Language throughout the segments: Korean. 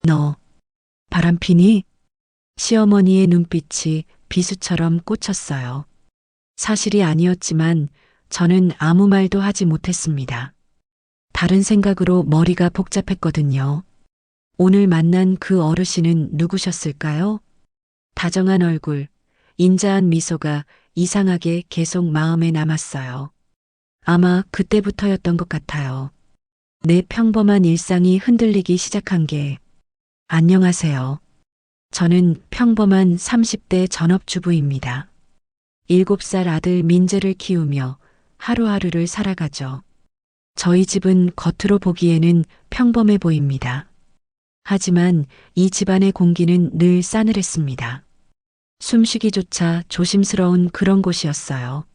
너 바람피니? 시어머니의 눈빛이 비수처럼 꽂혔어요. 사실이 아니었지만 저는 아무 말도 하지 못했습니다. 다른 생각으로 머리가 복잡했거든요. 오늘 만난 그 어르신은 누구셨을까요? 다정한 얼굴, 인자한 미소가 이상하게 계속 마음에 남았어요. 아마 그때부터였던 것 같아요. 내 평범한 일상이 흔들리기 시작한 게. 안녕하세요. 저는 평범한 30대 전업주부입니다. 7살 아들 민재를 키우며 하루하루를 살아가죠. 저희 집은 겉으로 보기에는 평범해 보입니다. 하지만 이 집안의 공기는 늘 싸늘했습니다. 숨쉬기조차 조심스러운 그런 곳이었어요.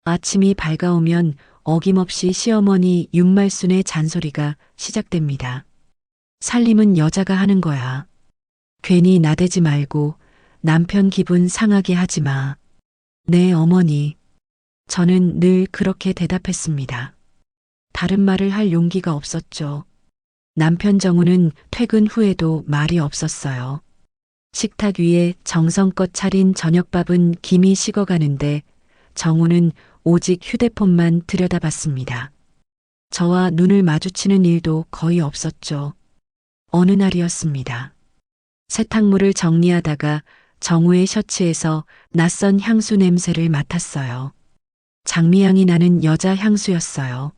아침이 밝아오면 어김없이 시어머니 윤말순의 잔소리가 시작됩니다. 살림은 여자가 하는 거야. 괜히 나대지 말고 남편 기분 상하게 하지 마. 네, 어머니. 저는 늘 그렇게 대답했습니다. 다른 말을 할 용기가 없었죠. 남편 정우는 퇴근 후에도 말이 없었어요. 식탁 위에 정성껏 차린 저녁밥은 김이 식어가는데 정우는 오직 휴대폰만 들여다봤습니다. 저와 눈을 마주치는 일도 거의 없었죠. 어느 날이었습니다. 세탁물을 정리하다가 정우의 셔츠에서 낯선 향수 냄새를 맡았어요. 장미향이 나는 여자 향수였어요.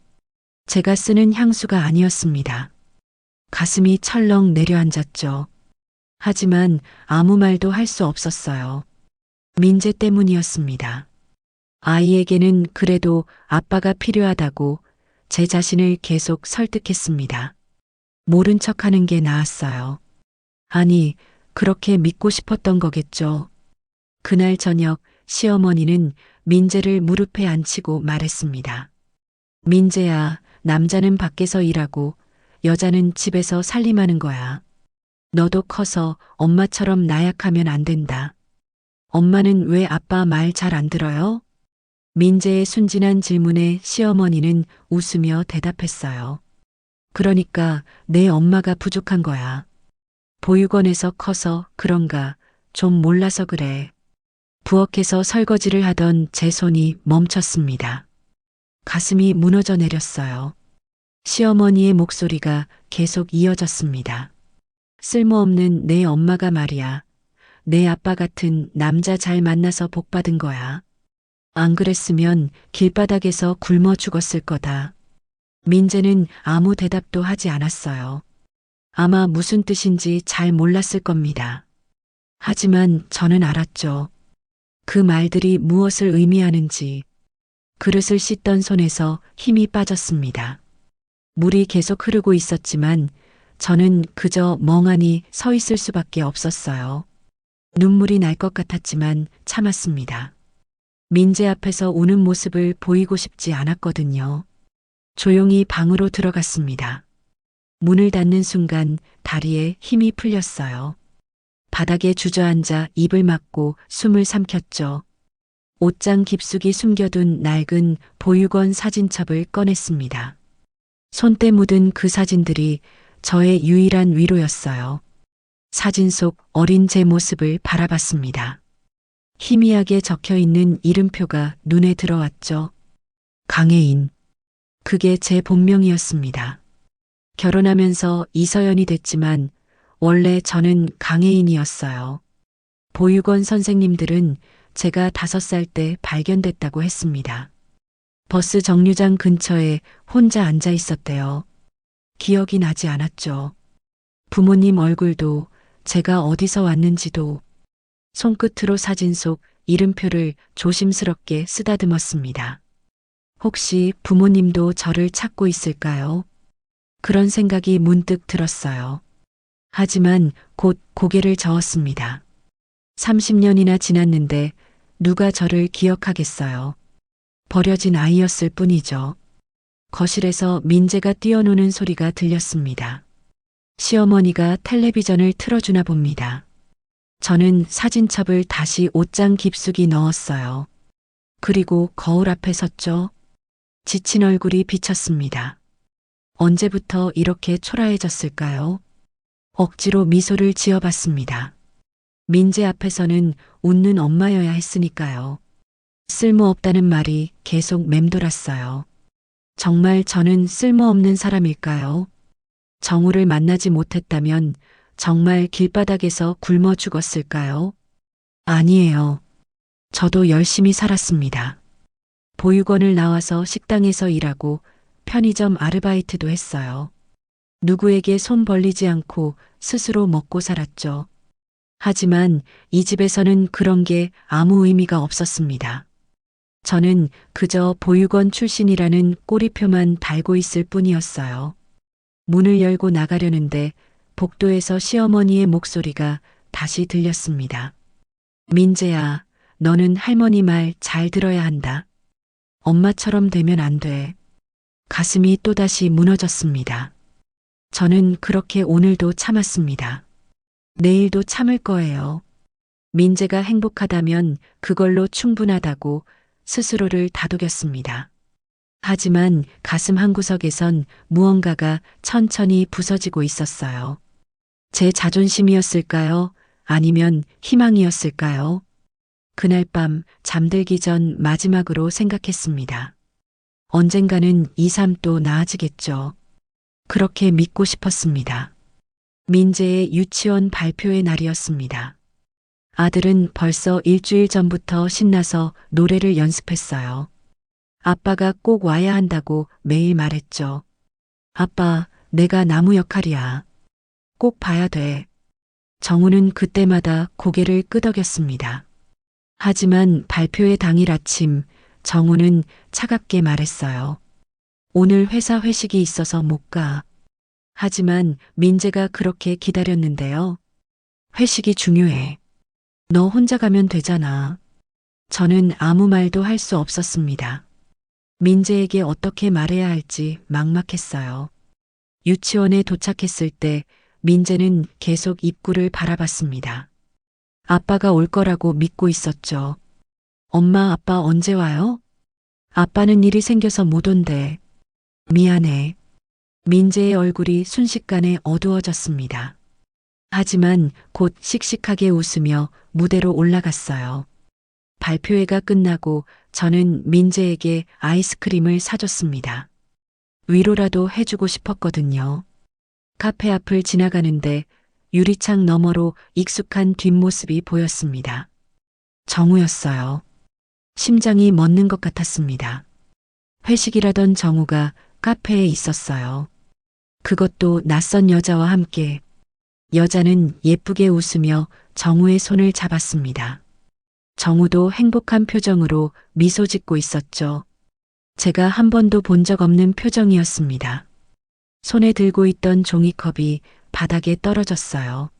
제가 쓰는 향수가 아니었습니다. 가슴이 철렁 내려앉았죠. 하지만 아무 말도 할 수 없었어요. 민재 때문이었습니다. 아이에게는 그래도 아빠가 필요하다고 제 자신을 계속 설득했습니다. 모른 척하는 게 나았어요. 아니, 그렇게 믿고 싶었던 거겠죠. 그날 저녁 시어머니는 민재를 무릎에 앉히고 말했습니다. 민재야, 남자는 밖에서 일하고 여자는 집에서 살림하는 거야. 너도 커서 엄마처럼 나약하면 안 된다. 엄마는 왜 아빠 말 잘 안 들어요? 민재의 순진한 질문에 시어머니는 웃으며 대답했어요. 그러니까 내 엄마가 부족한 거야. 보육원에서 커서 그런가 좀 몰라서 그래. 부엌에서 설거지를 하던 제 손이 멈췄습니다. 가슴이 무너져 내렸어요. 시어머니의 목소리가 계속 이어졌습니다. 쓸모없는 내 엄마가 말이야. 내 아빠 같은 남자 잘 만나서 복 받은 거야. 안 그랬으면 길바닥에서 굶어 죽었을 거다. 민재는 아무 대답도 하지 않았어요. 아마 무슨 뜻인지 잘 몰랐을 겁니다. 하지만 저는 알았죠. 그 말들이 무엇을 의미하는지. 그릇을 씻던 손에서 힘이 빠졌습니다. 물이 계속 흐르고 있었지만 저는 그저 멍하니 서 있을 수밖에 없었어요. 눈물이 날 것 같았지만 참았습니다. 민재 앞에서 우는 모습을 보이고 싶지 않았거든요. 조용히 방으로 들어갔습니다. 문을 닫는 순간 다리에 힘이 풀렸어요. 바닥에 주저앉아 입을 막고 숨을 삼켰죠. 옷장 깊숙이 숨겨둔 낡은 보육원 사진첩을 꺼냈습니다. 손때 묻은 그 사진들이 저의 유일한 위로였어요. 사진 속 어린 제 모습을 바라봤습니다. 희미하게 적혀있는 이름표가 눈에 들어왔죠. 강혜인. 그게 제 본명이었습니다. 결혼하면서 이서연이 됐지만 원래 저는 강혜인이었어요. 보육원 선생님들은 제가 5살 때 발견됐다고 했습니다. 버스 정류장 근처에 혼자 앉아 있었대요. 기억이 나지 않았죠. 부모님 얼굴도 제가 어디서 왔는지도. 손끝으로 사진 속 이름표를 조심스럽게 쓰다듬었습니다. 혹시 부모님도 저를 찾고 있을까요? 그런 생각이 문득 들었어요. 하지만 곧 고개를 저었습니다. 30년이나 지났는데 누가 저를 기억하겠어요. 버려진 아이였을 뿐이죠. 거실에서 민재가 뛰어노는 소리가 들렸습니다. 시어머니가 텔레비전을 틀어주나 봅니다. 저는 사진첩을 다시 옷장 깊숙이 넣었어요. 그리고 거울 앞에 섰죠. 지친 얼굴이 비쳤습니다. 언제부터 이렇게 초라해졌을까요? 억지로 미소를 지어봤습니다. 민재 앞에서는 웃는 엄마여야 했으니까요. 쓸모없다는 말이 계속 맴돌았어요. 정말 저는 쓸모없는 사람일까요? 정우를 만나지 못했다면 정말 길바닥에서 굶어 죽었을까요? 아니에요. 저도 열심히 살았습니다. 보육원을 나와서 식당에서 일하고 편의점 아르바이트도 했어요. 누구에게 손 벌리지 않고 스스로 먹고 살았죠. 하지만 이 집에서는 그런 게 아무 의미가 없었습니다. 저는 그저 보육원 출신이라는 꼬리표만 달고 있을 뿐이었어요. 문을 열고 나가려는데 복도에서 시어머니의 목소리가 다시 들렸습니다. 민재야, 너는 할머니 말 잘 들어야 한다. 엄마처럼 되면 안 돼. 가슴이 또다시 무너졌습니다. 저는 그렇게 오늘도 참았습니다. 내일도 참을 거예요. 민재가 행복하다면 그걸로 충분하다고 스스로를 다독였습니다. 하지만 가슴 한구석에선 무언가가 천천히 부서지고 있었어요. 제 자존심이었을까요? 아니면 희망이었을까요? 그날 밤 잠들기 전 마지막으로 생각했습니다. 언젠가는 이 삶 또 나아지겠죠. 그렇게 믿고 싶었습니다. 민재의 유치원 발표의 날이었습니다. 아들은 벌써 일주일 전부터 신나서 노래를 연습했어요. 아빠가 꼭 와야 한다고 매일 말했죠. 아빠, 내가 나무 역할이야. 꼭 봐야 돼. 정우는 그때마다 고개를 끄덕였습니다. 하지만 발표의 당일 아침, 정우는 차갑게 말했어요. 오늘 회사 회식이 있어서 못 가. 하지만 민재가 그렇게 기다렸는데요. 회식이 중요해. 너 혼자 가면 되잖아. 저는 아무 말도 할 수 없었습니다. 민재에게 어떻게 말해야 할지 막막했어요. 유치원에 도착했을 때 민재는 계속 입구를 바라봤습니다. 아빠가 올 거라고 믿고 있었죠. 엄마, 아빠 언제 와요? 아빠는 일이 생겨서 못 온대. 미안해. 민재의 얼굴이 순식간에 어두워졌습니다. 하지만 곧 씩씩하게 웃으며 무대로 올라갔어요. 발표회가 끝나고 저는 민재에게 아이스크림을 사줬습니다. 위로라도 해주고 싶었거든요. 카페 앞을 지나가는데 유리창 너머로 익숙한 뒷모습이 보였습니다. 정우였어요. 심장이 멎는 것 같았습니다. 회식이라던 정우가 카페에 있었어요. 그것도 낯선 여자와 함께. 여자는 예쁘게 웃으며 정우의 손을 잡았습니다. 정우도 행복한 표정으로 미소 짓고 있었죠. 제가 한 번도 본 적 없는 표정이었습니다. 손에 들고 있던 종이컵이 바닥에 떨어졌어요.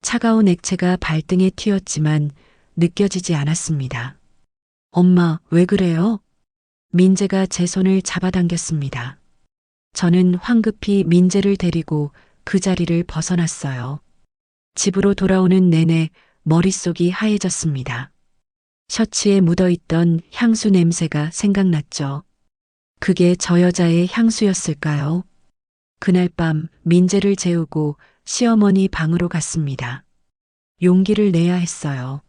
차가운 액체가 발등에 튀었지만 느껴지지 않았습니다. 엄마, 왜 그래요? 민재가 제 손을 잡아당겼습니다. 저는 황급히 민재를 데리고 그 자리를 벗어났어요. 집으로 돌아오는 내내 머릿속이 하얘졌습니다. 셔츠에 묻어있던 향수 냄새가 생각났죠. 그게 저 여자의 향수였을까요? 그날 밤 민재를 재우고 시어머니 방으로 갔습니다. 용기를 내야 했어요.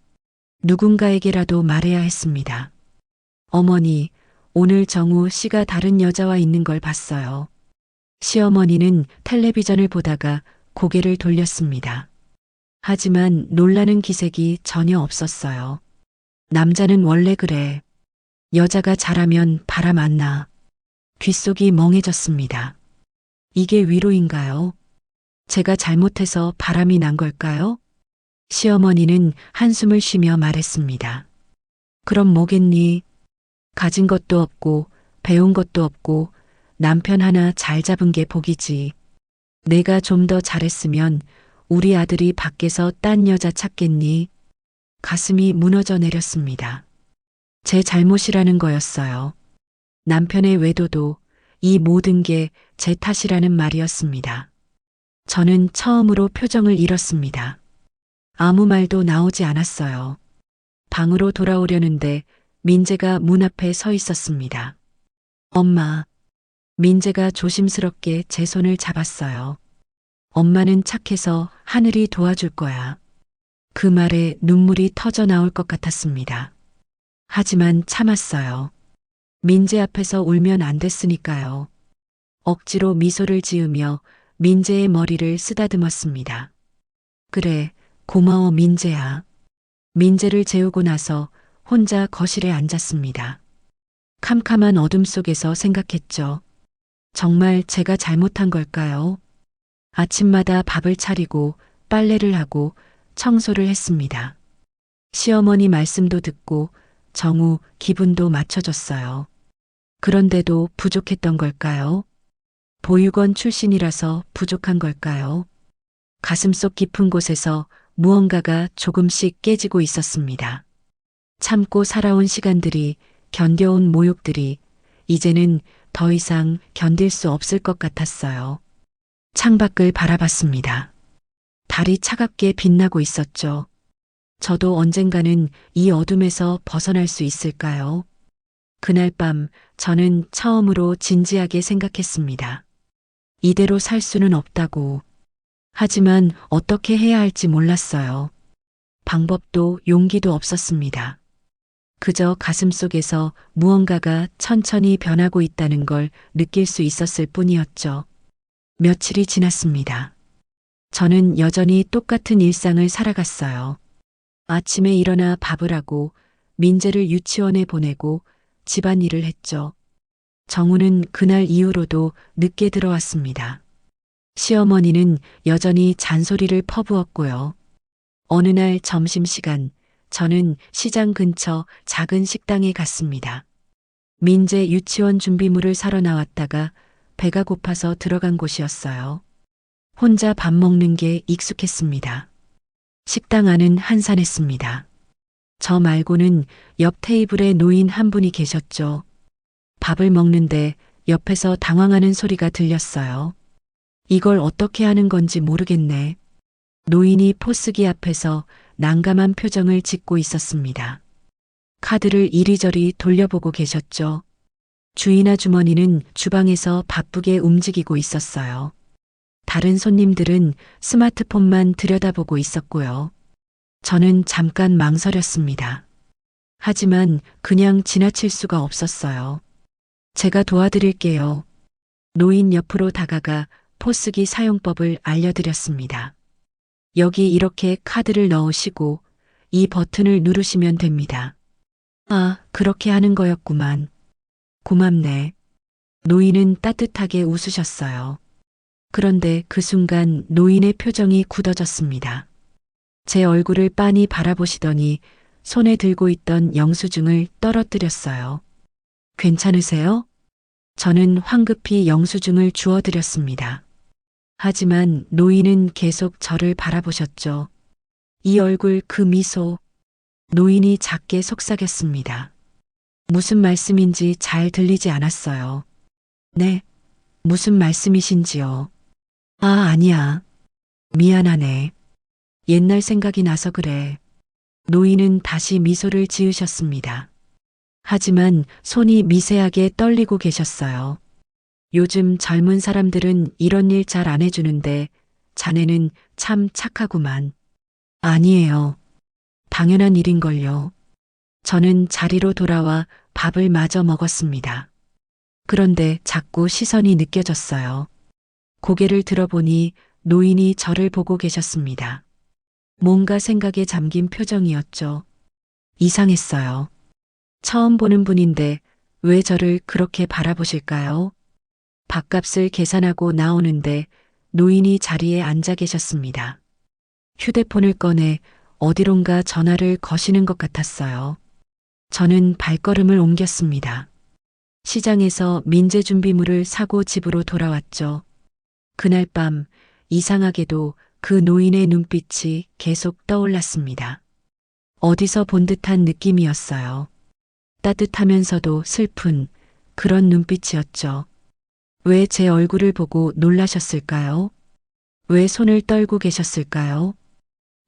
누군가에게라도 말해야 했습니다. 어머니, 오늘 정우 씨가 다른 여자와 있는 걸 봤어요. 시어머니는 텔레비전을 보다가 고개를 돌렸습니다. 하지만 놀라는 기색이 전혀 없었어요. 남자는 원래 그래. 여자가 잘하면 바람 안 나. 귓속이 멍해졌습니다. 이게 위로인가요? 제가 잘못해서 바람이 난 걸까요? 시어머니는 한숨을 쉬며 말했습니다. 그럼 뭐겠니? 가진 것도 없고 배운 것도 없고 남편 하나 잘 잡은 게 복이지. 내가 좀 더 잘했으면 우리 아들이 밖에서 딴 여자 찾겠니? 가슴이 무너져 내렸습니다. 제 잘못이라는 거였어요. 남편의 외도도 이 모든 게 제 탓이라는 말이었습니다. 저는 처음으로 표정을 잃었습니다. 아무 말도 나오지 않았어요. 방으로 돌아오려는데 민재가 문 앞에 서 있었습니다. 엄마. 민재가 조심스럽게 제 손을 잡았어요. 엄마는 착해서 하늘이 도와줄 거야. 그 말에 눈물이 터져 나올 것 같았습니다. 하지만 참았어요. 민재 앞에서 울면 안 됐으니까요. 억지로 미소를 지으며 민재의 머리를 쓰다듬었습니다. 그래, 고마워 민재야. 민재를 재우고 나서 혼자 거실에 앉았습니다. 캄캄한 어둠 속에서 생각했죠. 정말 제가 잘못한 걸까요? 아침마다 밥을 차리고 빨래를 하고 청소를 했습니다. 시어머니 말씀도 듣고 정우 기분도 맞춰줬어요. 그런데도 부족했던 걸까요? 보육원 출신이라서 부족한 걸까요? 가슴속 깊은 곳에서 무언가가 조금씩 깨지고 있었습니다. 참고 살아온 시간들이, 견뎌온 모욕들이 이제는 더 이상 견딜 수 없을 것 같았어요. 창밖을 바라봤습니다. 달이 차갑게 빛나고 있었죠. 저도 언젠가는 이 어둠에서 벗어날 수 있을까요? 그날 밤 저는 처음으로 진지하게 생각했습니다. 이대로 살 수는 없다고. 하지만 어떻게 해야 할지 몰랐어요. 방법도 용기도 없었습니다. 그저 가슴속에서 무언가가 천천히 변하고 있다는 걸 느낄 수 있었을 뿐이었죠. 며칠이 지났습니다. 저는 여전히 똑같은 일상을 살아갔어요. 아침에 일어나 밥을 하고 민재를 유치원에 보내고 집안일을 했죠. 정우는 그날 이후로도 늦게 들어왔습니다. 시어머니는 여전히 잔소리를 퍼부었고요. 어느 날 점심시간 저는 시장 근처 작은 식당에 갔습니다. 민재 유치원 준비물을 사러 나왔다가 배가 고파서 들어간 곳이었어요. 혼자 밥 먹는 게 익숙했습니다. 식당 안은 한산했습니다. 저 말고는 옆 테이블에 노인 한 분이 계셨죠. 밥을 먹는데 옆에서 당황하는 소리가 들렸어요. 이걸 어떻게 하는 건지 모르겠네. 노인이 포스기 앞에서 난감한 표정을 짓고 있었습니다. 카드를 이리저리 돌려보고 계셨죠. 주인 아주머니는 주방에서 바쁘게 움직이고 있었어요. 다른 손님들은 스마트폰만 들여다보고 있었고요. 저는 잠깐 망설였습니다. 하지만 그냥 지나칠 수가 없었어요. 제가 도와드릴게요. 노인 옆으로 다가가 포스기 사용법을 알려드렸습니다. 여기 이렇게 카드를 넣으시고 이 버튼을 누르시면 됩니다. 아, 그렇게 하는 거였구만. 고맙네. 노인은 따뜻하게 웃으셨어요. 그런데 그 순간 노인의 표정이 굳어졌습니다. 제 얼굴을 빤히 바라보시더니 손에 들고 있던 영수증을 떨어뜨렸어요. 괜찮으세요? 저는 황급히 영수증을 주워드렸습니다. 하지만 노인은 계속 저를 바라보셨죠. 이 얼굴 그 미소. 노인이 작게 속삭였습니다. 무슨 말씀인지 잘 들리지 않았어요. 네, 무슨 말씀이신지요? 아, 아니야. 미안하네. 옛날 생각이 나서 그래. 노인은 다시 미소를 지으셨습니다. 하지만 손이 미세하게 떨리고 계셨어요. 요즘 젊은 사람들은 이런 일 잘 안 해주는데 자네는 참 착하구만. 아니에요. 당연한 일인걸요. 저는 자리로 돌아와 밥을 마저 먹었습니다. 그런데 자꾸 시선이 느껴졌어요. 고개를 들어보니 노인이 저를 보고 계셨습니다. 뭔가 생각에 잠긴 표정이었죠. 이상했어요. 처음 보는 분인데 왜 저를 그렇게 바라보실까요? 밥값을 계산하고 나오는데 노인이 자리에 앉아 계셨습니다. 휴대폰을 꺼내 어디론가 전화를 거시는 것 같았어요. 저는 발걸음을 옮겼습니다. 시장에서 민재 준비물을 사고 집으로 돌아왔죠. 그날 밤 이상하게도 그 노인의 눈빛이 계속 떠올랐습니다. 어디서 본 듯한 느낌이었어요. 따뜻하면서도 슬픈 그런 눈빛이었죠. 왜 제 얼굴을 보고 놀라셨을까요? 왜 손을 떨고 계셨을까요?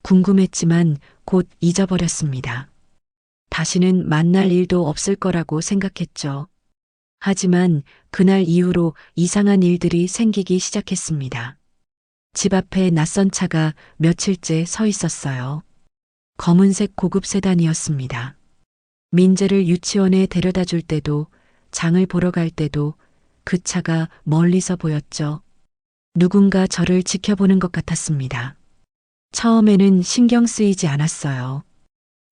궁금했지만 곧 잊어버렸습니다. 다시는 만날 일도 없을 거라고 생각했죠. 하지만 그날 이후로 이상한 일들이 생기기 시작했습니다. 집 앞에 낯선 차가 며칠째 서 있었어요. 검은색 고급 세단이었습니다. 민재를 유치원에 데려다 줄 때도, 장을 보러 갈 때도 그 차가 멀리서 보였죠. 누군가 저를 지켜보는 것 같았습니다. 처음에는 신경 쓰이지 않았어요.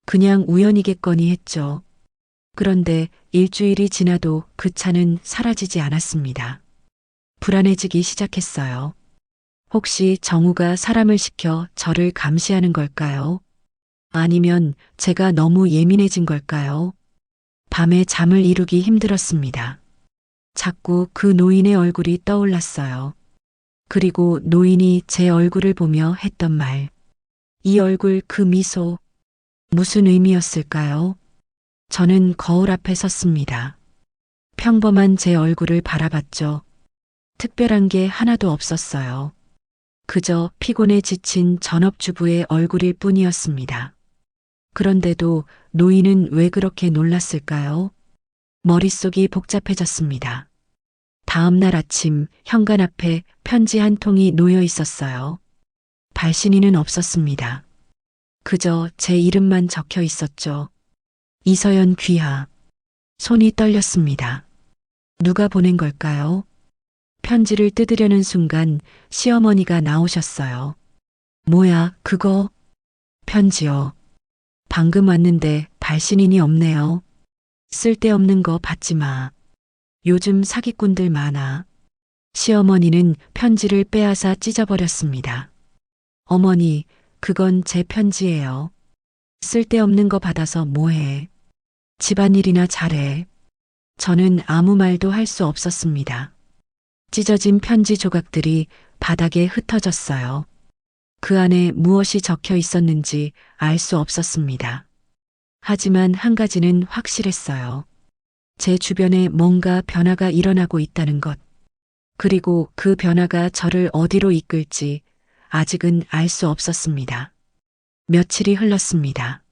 그냥 우연이겠거니 했죠. 그런데 일주일이 지나도 그 차는 사라지지 않았습니다. 불안해지기 시작했어요. 혹시 정우가 사람을 시켜 저를 감시하는 걸까요? 아니면 제가 너무 예민해진 걸까요? 밤에 잠을 이루기 힘들었습니다. 자꾸 그 노인의 얼굴이 떠올랐어요. 그리고 노인이 제 얼굴을 보며 했던 말. 이 얼굴, 그 미소. 무슨 의미였을까요? 저는 거울 앞에 섰습니다. 평범한 제 얼굴을 바라봤죠. 특별한 게 하나도 없었어요. 그저 피곤에 지친 전업주부의 얼굴일 뿐이었습니다. 그런데도 노인은 왜 그렇게 놀랐을까요? 머릿속이 복잡해졌습니다. 다음 날 아침 현관 앞에 편지 한 통이 놓여 있었어요. 발신인은 없었습니다. 그저 제 이름만 적혀 있었죠. 이서연 귀하. 손이 떨렸습니다. 누가 보낸 걸까요? 편지를 뜯으려는 순간 시어머니가 나오셨어요. 뭐야, 그거? 편지요. 방금 왔는데 발신인이 없네요. 쓸데없는 거 받지 마. 요즘 사기꾼들 많아. 시어머니는 편지를 빼앗아 찢어버렸습니다. 어머니, 그건 제 편지예요. 쓸데없는 거 받아서 뭐해. 집안일이나 잘해. 저는 아무 말도 할 수 없었습니다. 찢어진 편지 조각들이 바닥에 흩어졌어요. 그 안에 무엇이 적혀 있었는지 알 수 없었습니다. 하지만 한 가지는 확실했어요. 제 주변에 뭔가 변화가 일어나고 있다는 것. 그리고 그 변화가 저를 어디로 이끌지 아직은 알 수 없었습니다. 며칠이 흘렀습니다.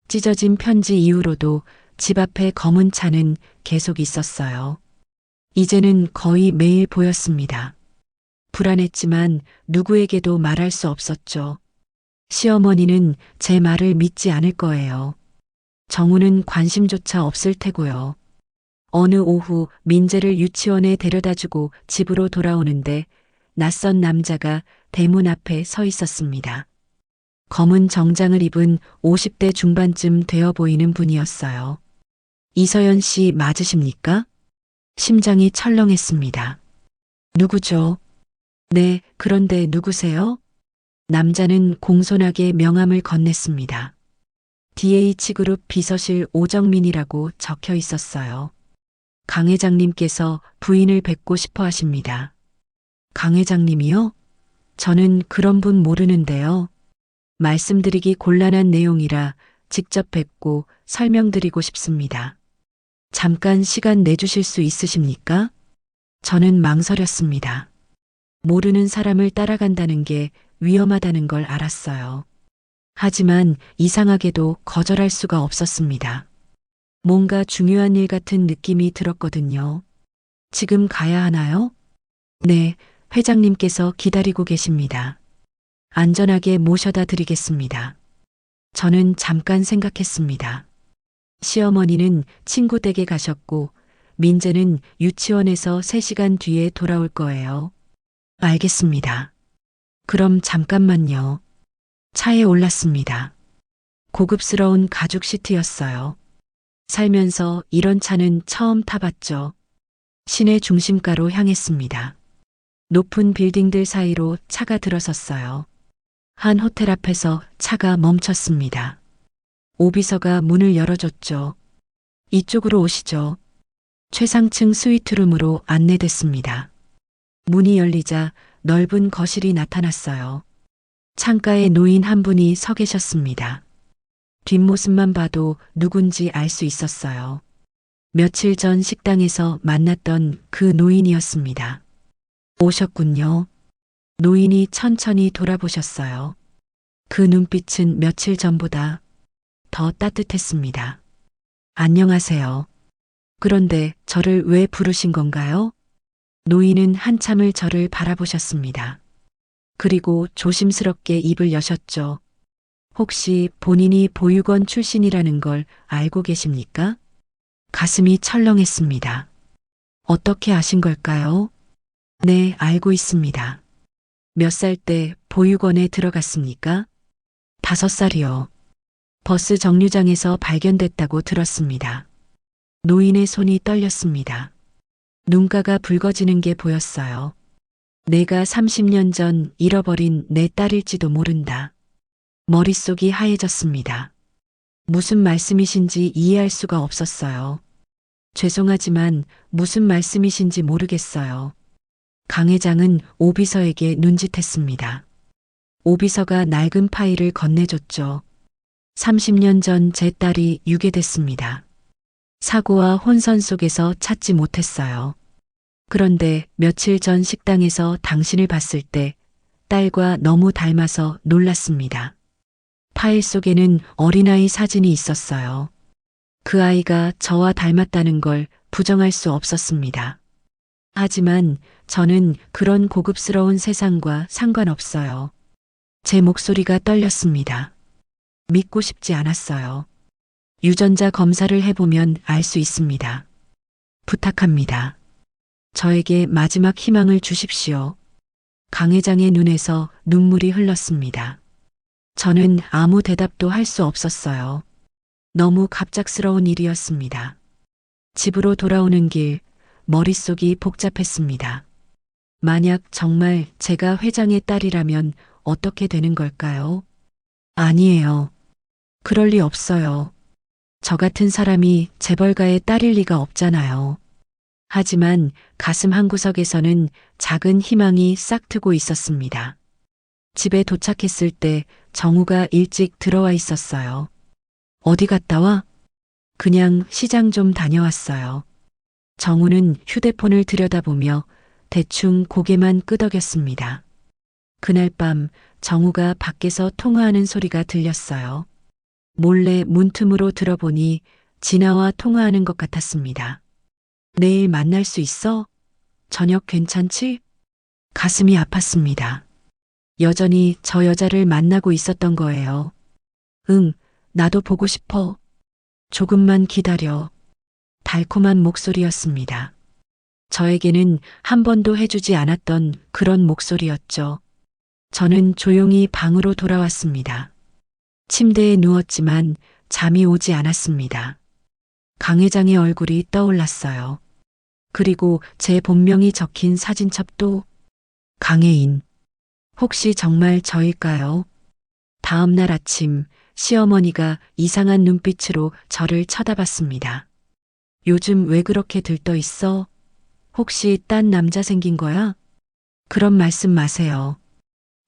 찢어진 편지 이후로도 집 앞에 검은 차는 계속 있었어요. 이제는 거의 매일 보였습니다. 불안했지만 누구에게도 말할 수 없었죠. 시어머니는 제 말을 믿지 않을 거예요. 정우는 관심조차 없을 테고요. 어느 오후 민재를 유치원에 데려다주고 집으로 돌아오는데 낯선 남자가 대문 앞에 서 있었습니다. 검은 정장을 입은 50대 중반쯤 되어 보이는 분이었어요. 이서연 씨 맞으십니까? 심장이 철렁했습니다. 누구죠? 네, 그런데 누구세요? 남자는 공손하게 명함을 건넸습니다. DH그룹 비서실 오정민이라고 적혀 있었어요. 강 회장님께서 부인을 뵙고 싶어 하십니다. 강 회장님이요? 저는 그런 분 모르는데요. 말씀드리기 곤란한 내용이라 직접 뵙고 설명드리고 싶습니다. 잠깐 시간 내주실 수 있으십니까? 저는 망설였습니다. 모르는 사람을 따라간다는 게 위험하다는 걸 알았어요. 하지만 이상하게도 거절할 수가 없었습니다. 뭔가 중요한 일 같은 느낌이 들었거든요. 지금 가야 하나요? 네, 회장님께서 기다리고 계십니다. 안전하게 모셔다 드리겠습니다. 저는 잠깐 생각했습니다. 시어머니는 친구 댁에 가셨고 민재는 유치원에서 3시간 뒤에 돌아올 거예요. 알겠습니다. 그럼 잠깐만요. 차에 올랐습니다. 고급스러운 가죽 시트였어요. 살면서 이런 차는 처음 타봤죠. 시내 중심가로 향했습니다. 높은 빌딩들 사이로 차가 들어섰어요. 한 호텔 앞에서 차가 멈췄습니다. 오비서가 문을 열어줬죠. 이쪽으로 오시죠. 최상층 스위트룸으로 안내됐습니다. 문이 열리자 넓은 거실이 나타났어요. 창가에 노인 한 분이 서 계셨습니다. 뒷모습만 봐도 누군지 알 수 있었어요. 며칠 전 식당에서 만났던 그 노인이었습니다. 오셨군요. 노인이 천천히 돌아보셨어요. 그 눈빛은 며칠 전보다 더 따뜻했습니다. 안녕하세요. 그런데 저를 왜 부르신 건가요? 노인은 한참을 저를 바라보셨습니다. 그리고 조심스럽게 입을 여셨죠. 혹시 본인이 보육원 출신이라는 걸 알고 계십니까? 가슴이 철렁했습니다. 어떻게 아신 걸까요? 네, 알고 있습니다. 몇 살 때 보육원에 들어갔습니까? 5살이요. 버스 정류장에서 발견됐다고 들었습니다. 노인의 손이 떨렸습니다. 눈가가 붉어지는 게 보였어요. 내가 30년 전 잃어버린 내 딸일지도 모른다. 머릿속이 하얘졌습니다. 무슨 말씀이신지 이해할 수가 없었어요. 죄송하지만 무슨 말씀이신지 모르겠어요. 강 회장은 오비서에게 눈짓했습니다. 오비서가 낡은 파일을 건네줬죠. 30년 전 제 딸이 유괴됐습니다. 사고와 혼선 속에서 찾지 못했어요. 그런데 며칠 전 식당에서 당신을 봤을 때 딸과 너무 닮아서 놀랐습니다. 파일 속에는 어린아이 사진이 있었어요. 그 아이가 저와 닮았다는 걸 부정할 수 없었습니다. 하지만 저는 그런 고급스러운 세상과 상관없어요. 제 목소리가 떨렸습니다. 믿고 싶지 않았어요. 유전자 검사를 해보면 알 수 있습니다. 부탁합니다. 저에게 마지막 희망을 주십시오. 강 회장의 눈에서 눈물이 흘렀습니다. 저는 아무 대답도 할 수 없었어요. 너무 갑작스러운 일이었습니다. 집으로 돌아오는 길, 머릿속이 복잡했습니다. 만약 정말 제가 회장의 딸이라면 어떻게 되는 걸까요? 아니에요. 그럴 리 없어요. 저 같은 사람이 재벌가의 딸일 리가 없잖아요. 하지만 가슴 한구석에서는 작은 희망이 싹트고 있었습니다. 집에 도착했을 때 정우가 일찍 들어와 있었어요. 어디 갔다 와? 그냥 시장 좀 다녀왔어요. 정우는 휴대폰을 들여다보며 대충 고개만 끄덕였습니다. 그날 밤 정우가 밖에서 통화하는 소리가 들렸어요. 몰래 문틈으로 들어보니 진아와 통화하는 것 같았습니다. 내일 만날 수 있어? 저녁 괜찮지? 가슴이 아팠습니다. 여전히 저 여자를 만나고 있었던 거예요. 응, 나도 보고 싶어. 조금만 기다려. 달콤한 목소리였습니다. 저에게는 한 번도 해주지 않았던 그런 목소리였죠. 저는 조용히 방으로 돌아왔습니다. 침대에 누웠지만 잠이 오지 않았습니다. 강 회장의 얼굴이 떠올랐어요. 그리고 제 본명이 적힌 사진첩도 강혜인. 혹시 정말 저일까요? 다음 날 아침 시어머니가 이상한 눈빛으로 저를 쳐다봤습니다. 요즘 왜 그렇게 들떠 있어? 혹시 딴 남자 생긴 거야? 그런 말씀 마세요.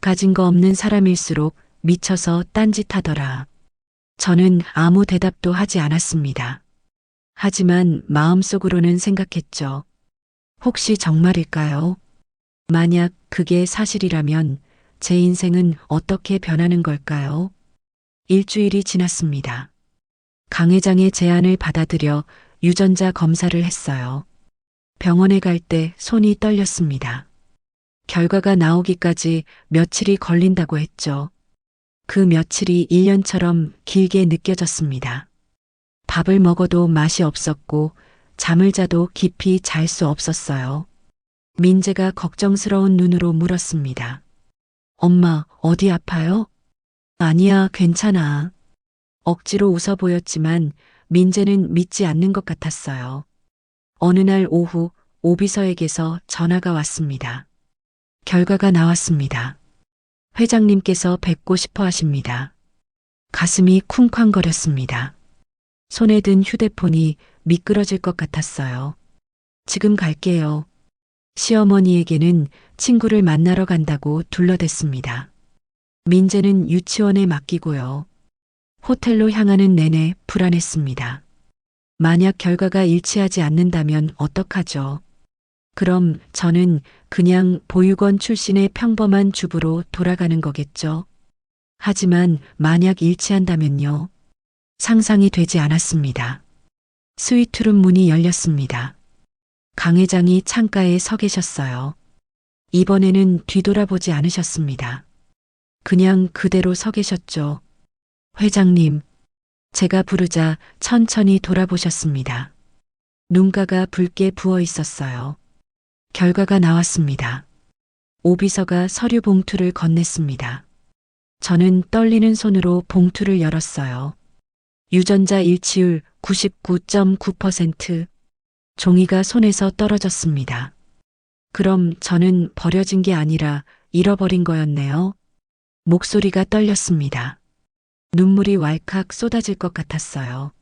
가진 거 없는 사람일수록 미쳐서 딴짓하더라. 저는 아무 대답도 하지 않았습니다. 하지만 마음속으로는 생각했죠. 혹시 정말일까요? 만약 그게 사실이라면 제 인생은 어떻게 변하는 걸까요? 일주일이 지났습니다. 강 회장의 제안을 받아들여 유전자 검사를 했어요. 병원에 갈 때 손이 떨렸습니다. 결과가 나오기까지 며칠이 걸린다고 했죠. 그 며칠이 1년처럼 길게 느껴졌습니다. 밥을 먹어도 맛이 없었고 잠을 자도 깊이 잘 수 없었어요. 민재가 걱정스러운 눈으로 물었습니다. 엄마, 어디 아파요? 아니야, 괜찮아. 억지로 웃어 보였지만 민재는 믿지 않는 것 같았어요. 어느 날 오후 오비서에게서 전화가 왔습니다. 결과가 나왔습니다. 회장님께서 뵙고 싶어 하십니다. 가슴이 쿵쾅거렸습니다. 손에 든 휴대폰이 미끄러질 것 같았어요. 지금 갈게요. 시어머니에게는 친구를 만나러 간다고 둘러댔습니다. 민재는 유치원에 맡기고요. 호텔로 향하는 내내 불안했습니다. 만약 결과가 일치하지 않는다면 어떡하죠? 그럼 저는 그냥 보육원 출신의 평범한 주부로 돌아가는 거겠죠? 하지만 만약 일치한다면요? 상상이 되지 않았습니다. 스위트룸 문이 열렸습니다. 강 회장이 창가에 서 계셨어요. 이번에는 뒤돌아보지 않으셨습니다. 그냥 그대로 서 계셨죠. 회장님, 제가 부르자 천천히 돌아보셨습니다. 눈가가 붉게 부어 있었어요. 결과가 나왔습니다. 오비서가 서류 봉투를 건넸습니다. 저는 떨리는 손으로 봉투를 열었어요. 유전자 일치율 99.9%. 종이가 손에서 떨어졌습니다. 그럼 저는 버려진 게 아니라 잃어버린 거였네요. 목소리가 떨렸습니다. 눈물이 왈칵 쏟아질 것 같았어요.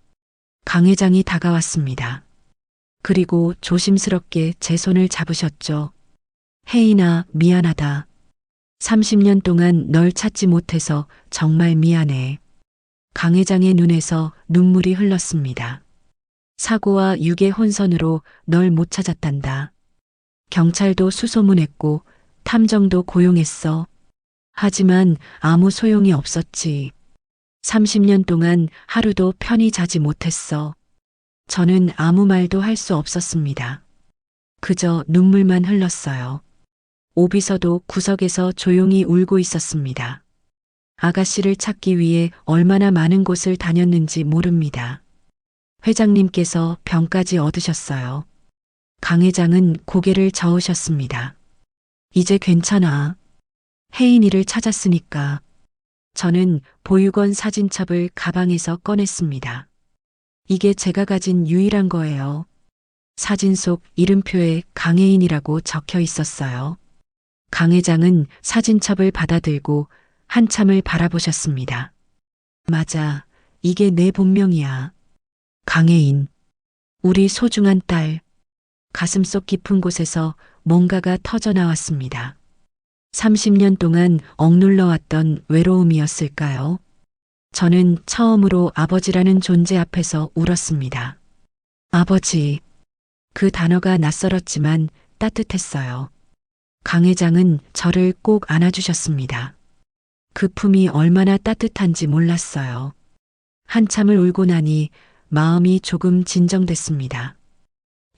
강 회장이 다가왔습니다. 그리고 조심스럽게 제 손을 잡으셨죠. 혜인아, 미안하다. 30년 동안 널 찾지 못해서 정말 미안해. 강 회장의 눈에서 눈물이 흘렀습니다. 사고와 유괴 혼선으로 널 못 찾았단다. 경찰도 수소문했고 탐정도 고용했어. 하지만 아무 소용이 없었지. 30년 동안 하루도 편히 자지 못했어. 저는 아무 말도 할 수 없었습니다. 그저 눈물만 흘렀어요. 오비서도 구석에서 조용히 울고 있었습니다. 아가씨를 찾기 위해 얼마나 많은 곳을 다녔는지 모릅니다. 회장님께서 병까지 얻으셨어요. 강 회장은 고개를 저으셨습니다. 이제 괜찮아. 혜인이를 찾았으니까. 저는 보육원 사진첩을 가방에서 꺼냈습니다. 이게 제가 가진 유일한 거예요. 사진 속 이름표에 강혜인이라고 적혀 있었어요. 강 회장은 사진첩을 받아들고 한참을 바라보셨습니다. 맞아, 이게 내 본명이야. 강혜인, 우리 소중한 딸. 가슴속 깊은 곳에서 뭔가가 터져 나왔습니다. 30년 동안 억눌러왔던 외로움이었을까요? 저는 처음으로 아버지라는 존재 앞에서 울었습니다. 아버지. 그 단어가 낯설었지만 따뜻했어요. 강 회장은 저를 꼭 안아주셨습니다. 그 품이 얼마나 따뜻한지 몰랐어요. 한참을 울고 나니 마음이 조금 진정됐습니다.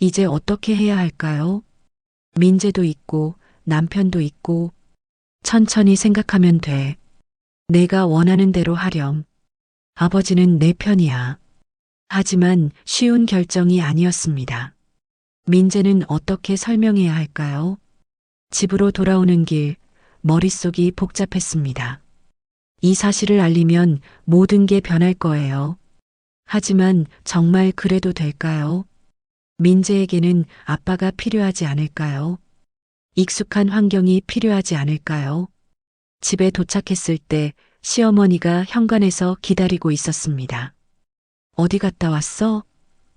이제 어떻게 해야 할까요? 민재도 있고 남편도 있고 천천히 생각하면 돼. 내가 원하는 대로 하렴. 아버지는 내 편이야. 하지만 쉬운 결정이 아니었습니다. 민재는 어떻게 설명해야 할까요? 집으로 돌아오는 길, 머릿속이 복잡했습니다. 이 사실을 알리면 모든 게 변할 거예요. 하지만 정말 그래도 될까요? 민재에게는 아빠가 필요하지 않을까요? 익숙한 환경이 필요하지 않을까요? 집에 도착했을 때 시어머니가 현관에서 기다리고 있었습니다. 어디 갔다 왔어?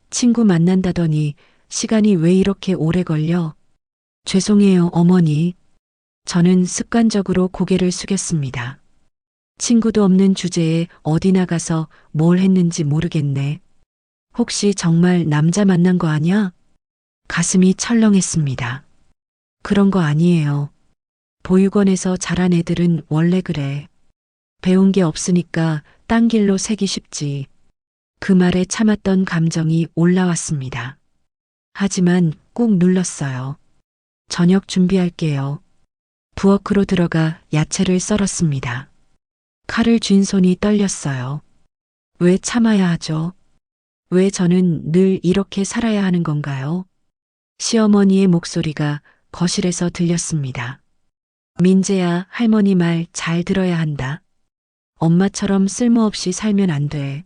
친구 만난다더니 시간이 왜 이렇게 오래 걸려? 죄송해요, 어머니. 저는 습관적으로 고개를 숙였습니다. 친구도 없는 주제에 어디 나가서 뭘 했는지 모르겠네. 혹시 정말 남자 만난 거 아냐? 가슴이 철렁했습니다. 그런 거 아니에요. 보육원에서 자란 애들은 원래 그래. 배운 게 없으니까 딴 길로 새기 쉽지. 그 말에 참았던 감정이 올라왔습니다. 하지만 꾹 눌렀어요. 저녁 준비할게요. 부엌으로 들어가 야채를 썰었습니다. 칼을 쥔 손이 떨렸어요. 왜 참아야 하죠? 왜 저는 늘 이렇게 살아야 하는 건가요? 시어머니의 목소리가 거실에서 들렸습니다. 민재야, 할머니 말 잘 들어야 한다. 엄마처럼 쓸모없이 살면 안 돼.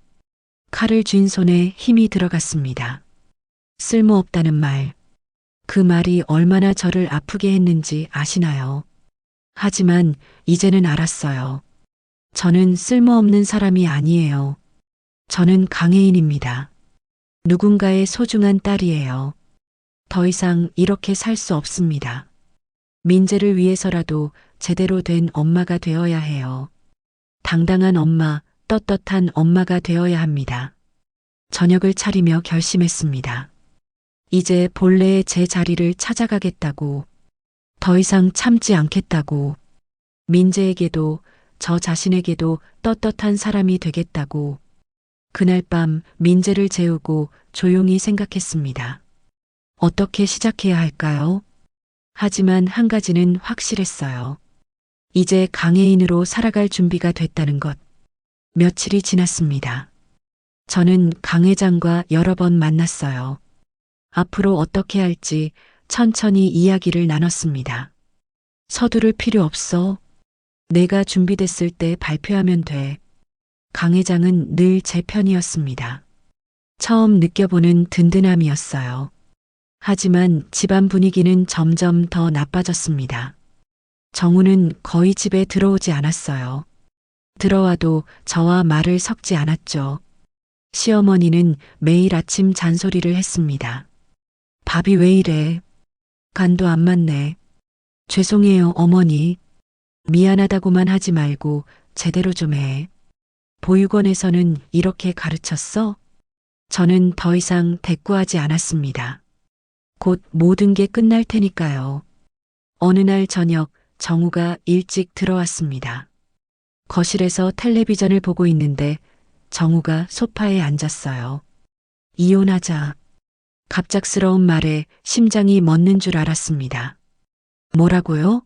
칼을 쥔 손에 힘이 들어갔습니다. 쓸모없다는 말. 그 말이 얼마나 저를 아프게 했는지 아시나요? 하지만 이제는 알았어요. 저는 쓸모없는 사람이 아니에요. 저는 강혜인입니다. 누군가의 소중한 딸이에요. 더 이상 이렇게 살 수 없습니다. 민재를 위해서라도 제대로 된 엄마가 되어야 해요. 당당한 엄마, 떳떳한 엄마가 되어야 합니다. 저녁을 차리며 결심했습니다. 이제 본래의 제 자리를 찾아가겠다고. 더 이상 참지 않겠다고. 민재에게도 저 자신에게도 떳떳한 사람이 되겠다고. 그날 밤 민재를 재우고 조용히 생각했습니다. 어떻게 시작해야 할까요? 하지만 한 가지는 확실했어요. 이제 강혜인으로 살아갈 준비가 됐다는 것. 며칠이 지났습니다. 저는 강 회장과 여러 번 만났어요. 앞으로 어떻게 할지 천천히 이야기를 나눴습니다. 서두를 필요 없어. 내가 준비됐을 때 발표하면 돼. 강 회장은 늘 제 편이었습니다. 처음 느껴보는 든든함이었어요. 하지만 집안 분위기는 점점 더 나빠졌습니다. 정우는 거의 집에 들어오지 않았어요. 들어와도 저와 말을 섞지 않았죠. 시어머니는 매일 아침 잔소리를 했습니다. 밥이 왜 이래? 간도 안 맞네. 죄송해요, 어머니. 미안하다고만 하지 말고 제대로 좀 해. 보육원에서는 이렇게 가르쳤어? 저는 더 이상 대꾸하지 않았습니다. 곧 모든 게 끝날 테니까요. 어느 날 저녁 정우가 일찍 들어왔습니다. 거실에서 텔레비전을 보고 있는데 정우가 소파에 앉았어요. 이혼하자. 갑작스러운 말에 심장이 멎는 줄 알았습니다. 뭐라고요?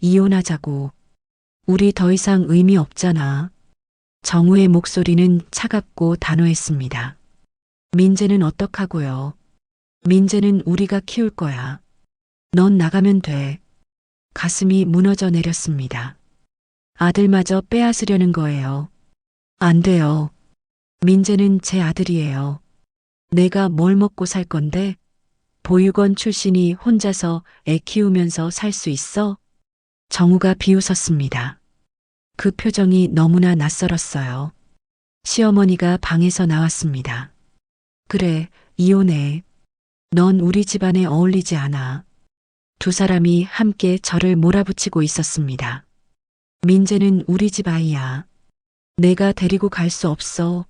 이혼하자고. 우리 더 이상 의미 없잖아. 정우의 목소리는 차갑고 단호했습니다. 민재는 어떡하고요? 민재는 우리가 키울 거야. 넌 나가면 돼. 가슴이 무너져 내렸습니다. 아들마저 빼앗으려는 거예요. 안 돼요. 민재는 제 아들이에요. 내가 뭘 먹고 살 건데? 보육원 출신이 혼자서 애 키우면서 살 수 있어? 정우가 비웃었습니다. 그 표정이 너무나 낯설었어요. 시어머니가 방에서 나왔습니다. 그래, 이혼해. 넌 우리 집안에 어울리지 않아. 두 사람이 함께 저를 몰아붙이고 있었습니다. 민재는 우리 집 아이야. 내가 데리고 갈 수 없어.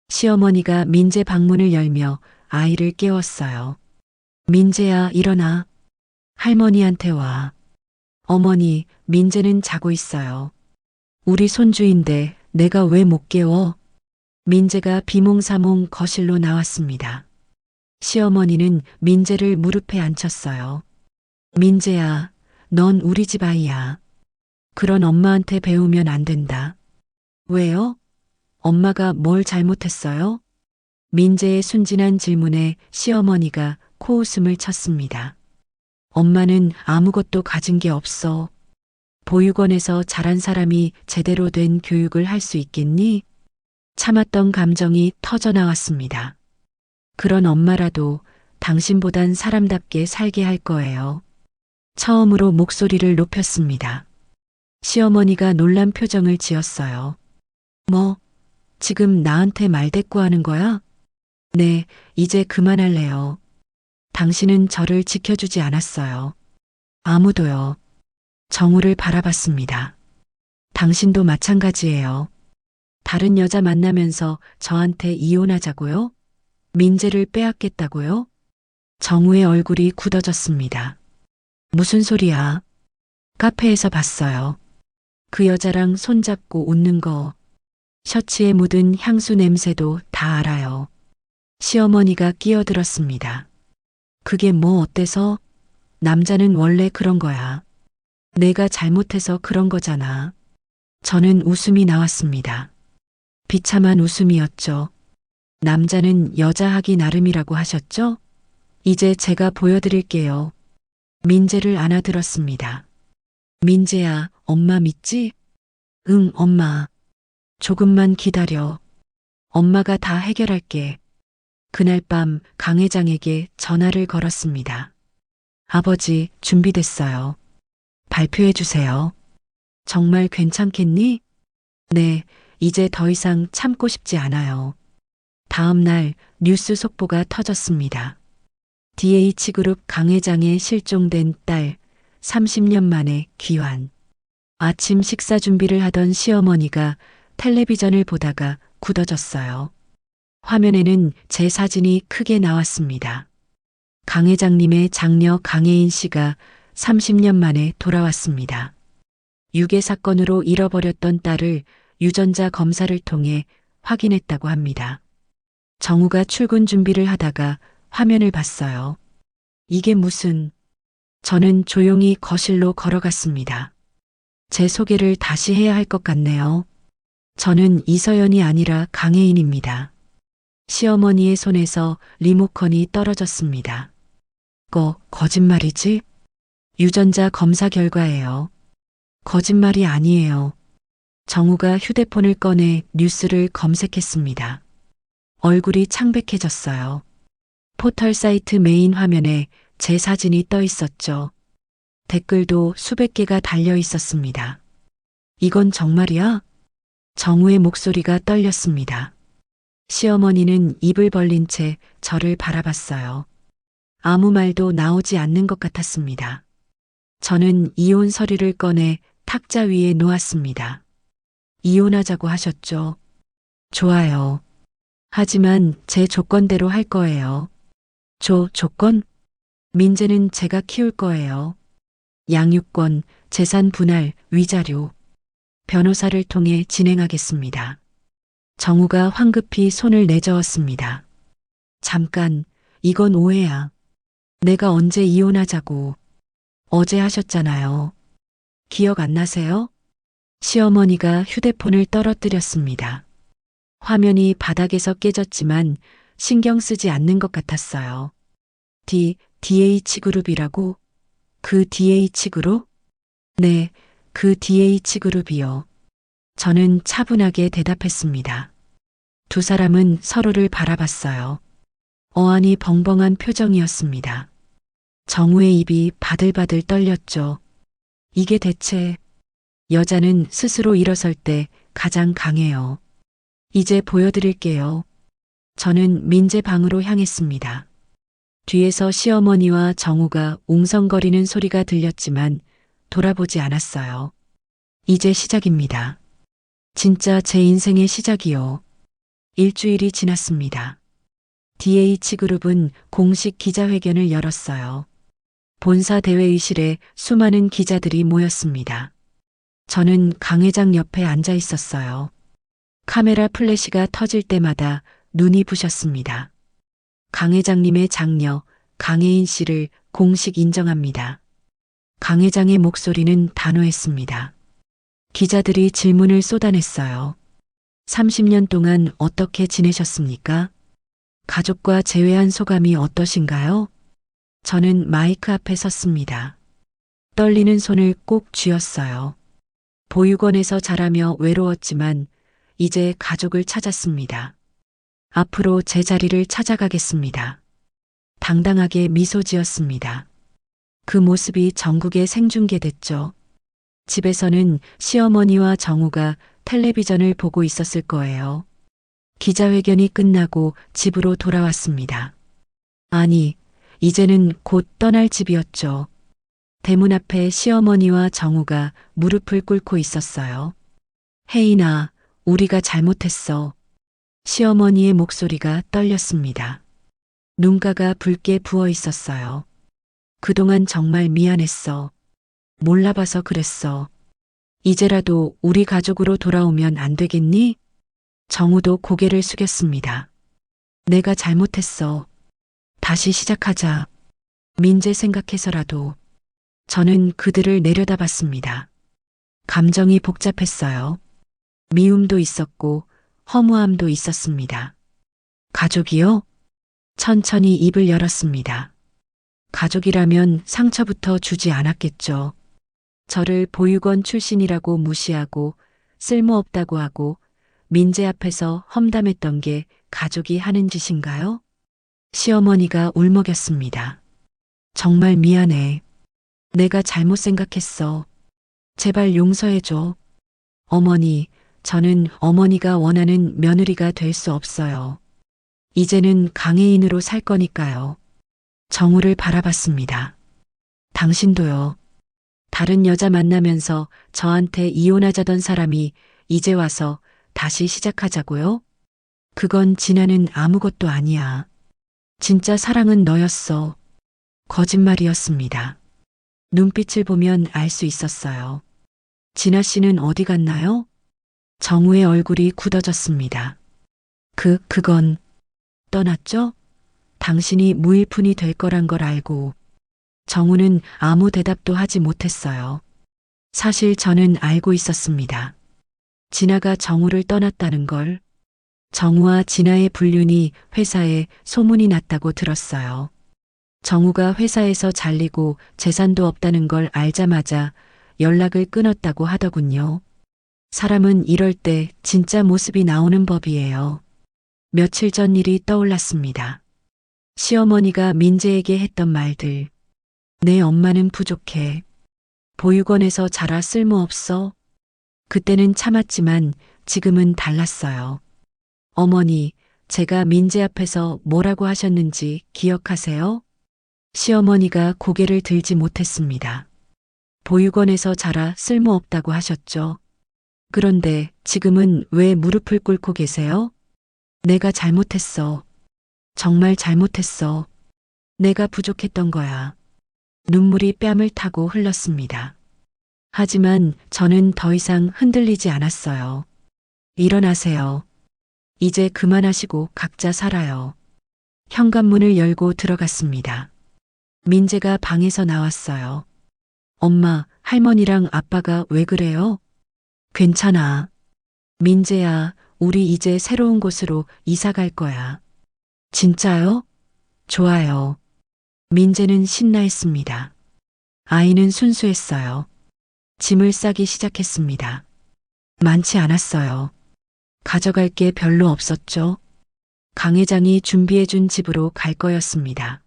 시어머니가 민재 방문을 열며 아이를 깨웠어요. 민재야, 일어나. 할머니한테 와. 어머니, 민재는 자고 있어요. 우리 손주인데 내가 왜 못 깨워? 민재가 비몽사몽 거실로 나왔습니다. 시어머니는 민재를 무릎에 앉혔어요. 민재야, 넌 우리 집 아이야. 그런 엄마한테 배우면 안 된다. 왜요? 엄마가 뭘 잘못했어요? 민재의 순진한 질문에 시어머니가 코웃음을 쳤습니다. 엄마는 아무것도 가진 게 없어. 보육원에서 자란 사람이 제대로 된 교육을 할 수 있겠니? 참았던 감정이 터져 나왔습니다. 그런 엄마라도 당신보단 사람답게 살게 할 거예요. 처음으로 목소리를 높였습니다. 시어머니가 놀란 표정을 지었어요. 뭐, 지금 나한테 말대꾸하는 거야? 네, 이제 그만할래요. 당신은 저를 지켜주지 않았어요. 아무도요. 정우를 바라봤습니다. 당신도 마찬가지예요. 다른 여자 만나면서 저한테 이혼하자고요? 민재를 빼앗겠다고요? 정우의 얼굴이 굳어졌습니다. 무슨 소리야? 카페에서 봤어요. 그 여자랑 손잡고 웃는 거, 셔츠에 묻은 향수 냄새도 다 알아요. 시어머니가 끼어들었습니다. 그게 뭐 어때서? 남자는 원래 그런 거야. 내가 잘못해서 그런 거잖아. 저는 웃음이 나왔습니다. 비참한 웃음이었죠. 남자는 여자 하기 나름이라고 하셨죠? 이제 제가 보여드릴게요. 민재를 안아들었습니다. 민재야, 엄마 믿지? 응, 엄마. 조금만 기다려. 엄마가 다 해결할게. 그날 밤 강 회장에게 전화를 걸었습니다. 아버지, 준비됐어요. 발표해 주세요. 정말 괜찮겠니? 네, 이제 더 이상 참고 싶지 않아요. 다음 날 뉴스 속보가 터졌습니다. DH그룹 강 회장의 실종된 딸 30년 만에 귀환. 아침 식사 준비를 하던 시어머니가 텔레비전을 보다가 굳어졌어요. 화면에는 제 사진이 크게 나왔습니다. 강 회장님의 장녀 강혜인 씨가 30년 만에 돌아왔습니다. 유괴 사건으로 잃어버렸던 딸을 유전자 검사를 통해 확인했다고 합니다. 정우가 출근 준비를 하다가 화면을 봤어요. 이게 무슨... 저는 조용히 거실로 걸어갔습니다. 제 소개를 다시 해야 할 것 같네요. 저는 이서연이 아니라 강혜인입니다. 시어머니의 손에서 리모컨이 떨어졌습니다. 거짓말이지? 유전자 검사 결과예요. 거짓말이 아니에요. 정우가 휴대폰을 꺼내 뉴스를 검색했습니다. 얼굴이 창백해졌어요. 포털 사이트 메인 화면에 제 사진이 떠 있었죠. 댓글도 수백 개가 달려 있었습니다. 이건 정말이야? 정우의 목소리가 떨렸습니다. 시어머니는 입을 벌린 채 저를 바라봤어요. 아무 말도 나오지 않는 것 같았습니다. 저는 이혼 서류를 꺼내 탁자 위에 놓았습니다. 이혼하자고 하셨죠? 좋아요. 하지만 제 조건대로 할 거예요. 조건? 민재는 제가 키울 거예요. 양육권, 재산 분할, 위자료. 변호사를 통해 진행하겠습니다. 정우가 황급히 손을 내저었습니다. 잠깐, 이건 오해야. 내가 언제 이혼하자고. 어제 하셨잖아요. 기억 안 나세요? 시어머니가 휴대폰을 떨어뜨렸습니다. 화면이 바닥에서 깨졌지만 신경 쓰지 않는 것 같았어요. DH그룹이라고? 그 DH그룹? 네, 그 DH그룹이요. 저는 차분하게 대답했습니다. 두 사람은 서로를 바라봤어요. 어안이 벙벙한 표정이었습니다. 정우의 입이 바들바들 떨렸죠. 이게 대체 여자는 스스로 일어설 때 가장 강해요. 이제 보여드릴게요. 저는 민재 방으로 향했습니다. 뒤에서 시어머니와 정우가 웅성거리는 소리가 들렸지만 돌아보지 않았어요. 이제 시작입니다. 진짜 제 인생의 시작이요. 일주일이 지났습니다. DH그룹은 공식 기자회견을 열었어요. 본사 대회의실에 수많은 기자들이 모였습니다. 저는 강 회장 옆에 앉아 있었어요. 카메라 플래시가 터질 때마다 눈이 부셨습니다. 강 회장님의 장녀 강혜인 씨를 공식 인정합니다. 강 회장의 목소리는 단호했습니다. 기자들이 질문을 쏟아냈어요. 30년 동안 어떻게 지내셨습니까? 가족과 재회한 소감이 어떠신가요? 저는 마이크 앞에 섰습니다. 떨리는 손을 꼭 쥐었어요. 보육원에서 자라며 외로웠지만 이제 가족을 찾았습니다. 앞으로 제 자리를 찾아가겠습니다. 당당하게 미소 지었습니다. 그 모습이 전국에 생중계됐죠. 집에서는 시어머니와 정우가 텔레비전을 보고 있었을 거예요. 기자회견이 끝나고 집으로 돌아왔습니다. 아니, 이제는 곧 떠날 집이었죠. 대문 앞에 시어머니와 정우가 무릎을 꿇고 있었어요. 혜인아, 우리가 잘못했어. 시어머니의 목소리가 떨렸습니다. 눈가가 붉게 부어 있었어요. 그동안 정말 미안했어. 몰라봐서 그랬어. 이제라도 우리 가족으로 돌아오면 안 되겠니? 정우도 고개를 숙였습니다. 내가 잘못했어. 다시 시작하자. 민재 생각해서라도. 저는 그들을 내려다봤습니다. 감정이 복잡했어요. 미움도 있었고 허무함도 있었습니다. 가족이요? 천천히 입을 열었습니다. 가족이라면 상처부터 주지 않았겠죠. 저를 보육원 출신이라고 무시하고 쓸모없다고 하고 민재 앞에서 험담했던 게 가족이 하는 짓인가요? 시어머니가 울먹였습니다. 정말 미안해. 내가 잘못 생각했어. 제발 용서해줘. 어머니, 저는 어머니가 원하는 며느리가 될 수 없어요. 이제는 강혜인으로 살 거니까요. 정우를 바라봤습니다. 당신도요. 다른 여자 만나면서 저한테 이혼하자던 사람이 이제 와서 다시 시작하자고요? 그건 진아는 아무것도 아니야. 진짜 사랑은 너였어. 거짓말이었습니다. 눈빛을 보면 알 수 있었어요. 진아 씨는 어디 갔나요? 정우의 얼굴이 굳어졌습니다. 그건 떠났죠? 당신이 무일푼이 될 거란 걸 알고 정우는 아무 대답도 하지 못했어요. 사실 저는 알고 있었습니다. 진아가 정우를 떠났다는 걸. 정우와 진아의 불륜이 회사에 소문이 났다고 들었어요. 정우가 회사에서 잘리고 재산도 없다는 걸 알자마자 연락을 끊었다고 하더군요. 사람은 이럴 때 진짜 모습이 나오는 법이에요. 며칠 전 일이 떠올랐습니다. 시어머니가 민재에게 했던 말들. 내 엄마는 부족해. 보육원에서 자라 쓸모없어. 그때는 참았지만 지금은 달랐어요. 어머니, 제가 민재 앞에서 뭐라고 하셨는지 기억하세요? 시어머니가 고개를 들지 못했습니다. 보육원에서 자라 쓸모없다고 하셨죠. 그런데 지금은 왜 무릎을 꿇고 계세요? 내가 잘못했어. 정말 잘못했어. 내가 부족했던 거야. 눈물이 뺨을 타고 흘렀습니다. 하지만 저는 더 이상 흔들리지 않았어요. 일어나세요. 이제 그만하시고 각자 살아요. 현관문을 열고 들어갔습니다. 민재가 방에서 나왔어요. 엄마, 할머니랑 아빠가 왜 그래요? 괜찮아. 민재야, 우리 이제 새로운 곳으로 이사 갈 거야. 진짜요? 좋아요. 민재는 신나했습니다. 아이는 순수했어요. 짐을 싸기 시작했습니다. 많지 않았어요. 가져갈 게 별로 없었죠. 강 회장이 준비해준 집으로 갈 거였습니다.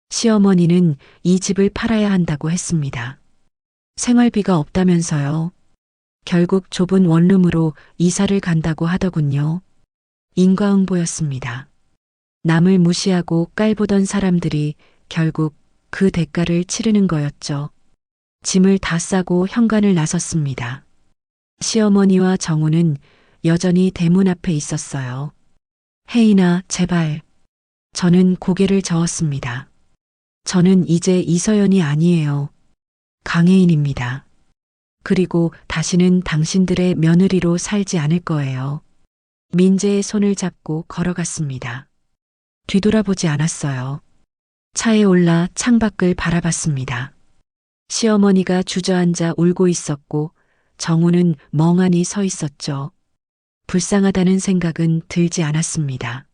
시어머니는 이 집을 팔아야 한다고 했습니다. 생활비가 없다면서요. 결국 좁은 원룸으로 이사를 간다고 하더군요. 인과응보였습니다. 남을 무시하고 깔보던 사람들이 결국 그 대가를 치르는 거였죠. 짐을 다 싸고 현관을 나섰습니다. 시어머니와 정우는 여전히 대문 앞에 있었어요. 혜인아, 제발. 저는 고개를 저었습니다. 저는 이제 이서연이 아니에요. 강혜인입니다. 그리고 다시는 당신들의 며느리로 살지 않을 거예요. 민재의 손을 잡고 걸어갔습니다. 뒤돌아보지 않았어요. 차에 올라 창밖을 바라봤습니다. 시어머니가 주저앉아 울고 있었고 정우는 멍하니 서 있었죠. 불쌍하다는 생각은 들지 않았습니다.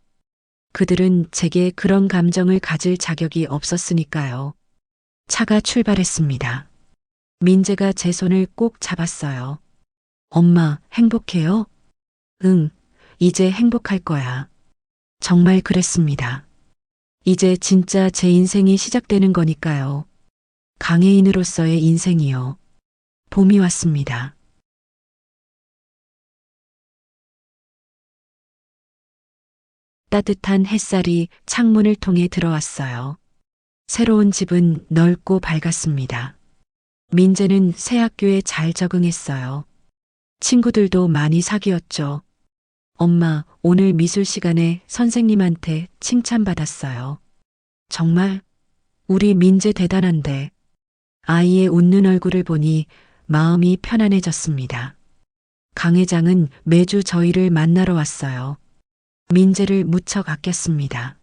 그들은 제게 그런 감정을 가질 자격이 없었으니까요. 차가 출발했습니다. 민재가 제 손을 꼭 잡았어요. 엄마, 행복해요? 응, 이제 행복할 거야. 정말 그랬습니다. 이제 진짜 제 인생이 시작되는 거니까요. 강혜인으로서의 인생이요. 봄이 왔습니다. 따뜻한 햇살이 창문을 통해 들어왔어요. 새로운 집은 넓고 밝았습니다. 민재는 새 학교에 잘 적응했어요. 친구들도 많이 사귀었죠. 엄마, 오늘 미술 시간에 선생님한테 칭찬받았어요. 정말? 우리 민재 대단한데. 아이의 웃는 얼굴을 보니 마음이 편안해졌습니다. 강 회장은 매주 저희를 만나러 왔어요. 민재를 무척 아꼈습니다.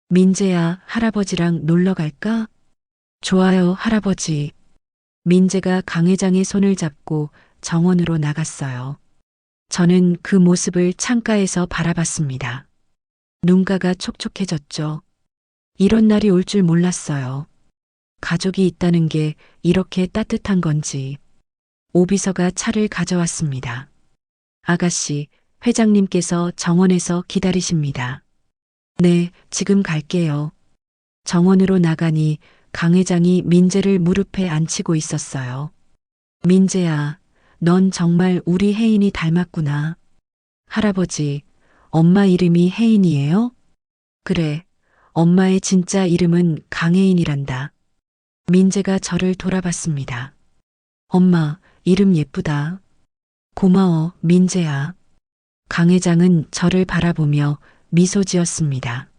민재야, 할아버지랑 놀러 갈까? 좋아요, 할아버지. 민재가 강 회장의 손을 잡고 정원으로 나갔어요. 저는 그 모습을 창가에서 바라봤습니다. 눈가가 촉촉해졌죠. 이런 날이 올 줄 몰랐어요. 가족이 있다는 게 이렇게 따뜻한 건지. 오비서가 차를 가져왔습니다. 아가씨, 회장님께서 정원에서 기다리십니다. 네, 지금 갈게요. 정원으로 나가니 강 회장이 민재를 무릎에 앉히고 있었어요. 민재야, 넌 정말 우리 혜인이 닮았구나. 할아버지, 엄마 이름이 혜인이에요? 그래, 엄마의 진짜 이름은 강혜인이란다. 민재가 저를 돌아봤습니다. 엄마, 이름 예쁘다. 고마워, 민재야. 강 회장은 저를 바라보며 미소 지었습니다.